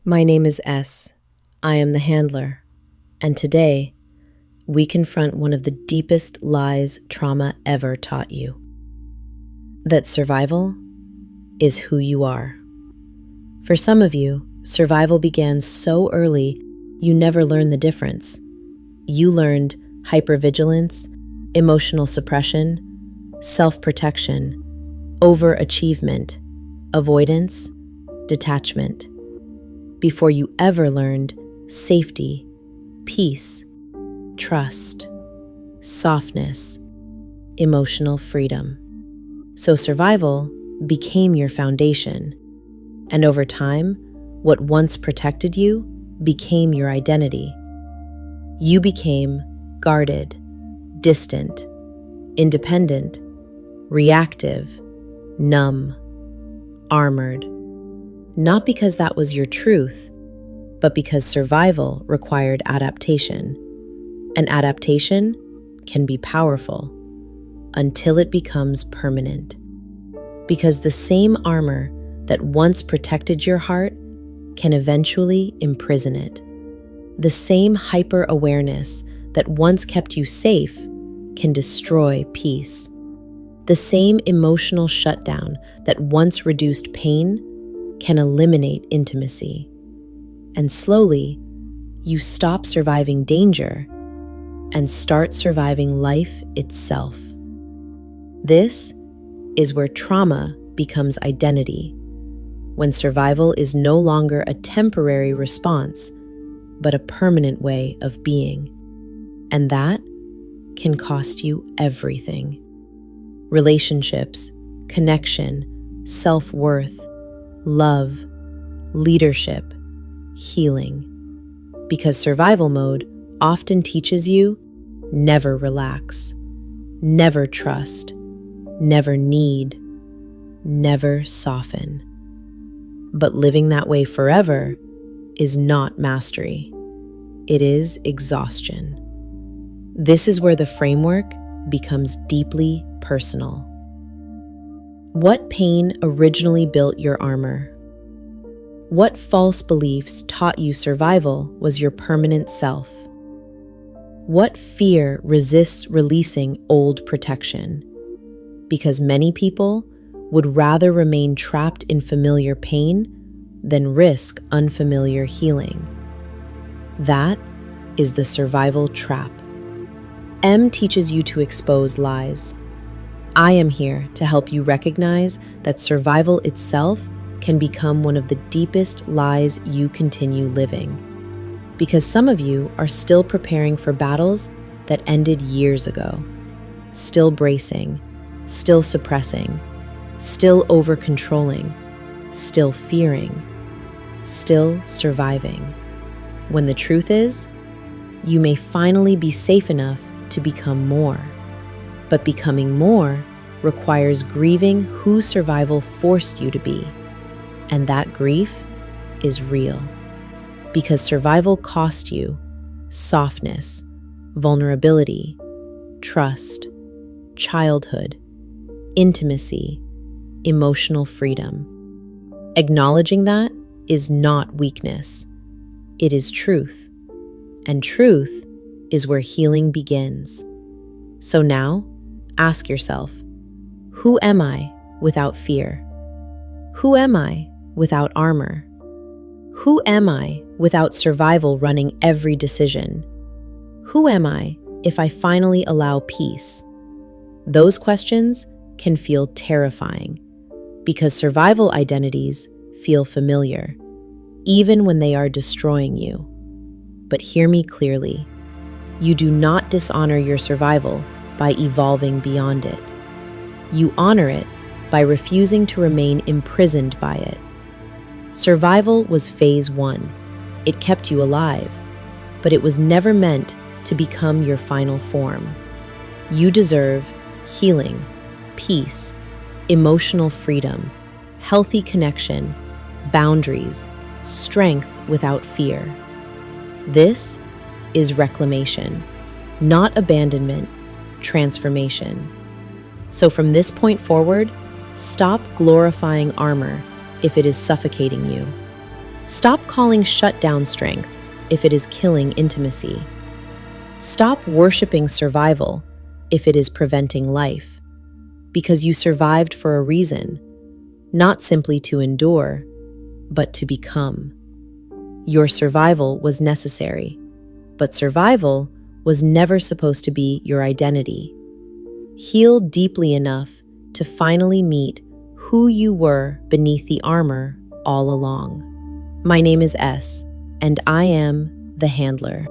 My name is S. I am the handler, and today we confront one of the deepest lies trauma ever taught you. That survival is who you are. For some of you, survival began so early you never learned the difference. You learned hypervigilance, emotional suppression, self-protection, overachievement, avoidance, detachment, before you ever learned safety, peace, trust, softness, emotional freedom. So survival became your foundation, and over time, what once protected you became your identity. You became guarded, distant, independent, reactive, numb, armored. Not because that was your truth, but because survival required adaptation. And adaptation can be powerful until it becomes permanent. Because the same armor that once protected your heart can eventually imprison it. The same hyper-awareness that once kept you safe can destroy peace. The same emotional shutdown that once reduced pain can eliminate intimacy. And slowly, you stop surviving danger and start surviving life itself. This is where trauma becomes identity, when survival is no longer a temporary response, but a permanent way of being. And that can cost you everything. Relationships, connection, self-worth, love, leadership, healing. Because survival mode often teaches you never relax, never trust, never need, never soften. But living that way forever is not mastery. It is exhaustion. This is where the framework becomes deeply personal. What pain originally built your armor? What false beliefs taught you survival was your permanent self? What fear resists releasing old protection? Because many people would rather remain trapped in familiar pain than risk unfamiliar healing. That is the survival trap. M teaches you to expose lies. I am here to help you recognize that survival itself can become one of the deepest lies you continue living. Because some of you are still preparing for battles that ended years ago, still bracing, still suppressing, still over-controlling, still fearing, still surviving. When the truth is, you may finally be safe enough to become more. But becoming more requires grieving who survival forced you to be. And that grief is real. Because survival cost you softness, vulnerability, trust, childhood, intimacy, emotional freedom. Acknowledging that is not weakness. It is truth. And truth is where healing begins. So now, ask yourself, who am I without fear? Who am I without armor? Who am I without survival running every decision? Who am I if I finally allow peace? Those questions can feel terrifying because survival identities feel familiar, even when they are destroying you. But hear me clearly. You do not dishonor your survival by evolving beyond it. You honor it by refusing to remain imprisoned by it. Survival was phase 1. It kept you alive, but it was never meant to become your final form. You deserve healing, peace, emotional freedom, healthy connection, boundaries, strength without fear. This is reclamation, not abandonment, transformation. So from this point forward, stop glorifying armor if it is suffocating you. Stop calling shutdown strength if it is killing intimacy. Stop worshiping survival if it is preventing life, because you survived for a reason, not simply to endure, but to become. Your survival was necessary, but survival was never supposed to be your identity. Heal deeply enough to finally meet who you were beneath the armor all along. My name is S, and I am the Handler.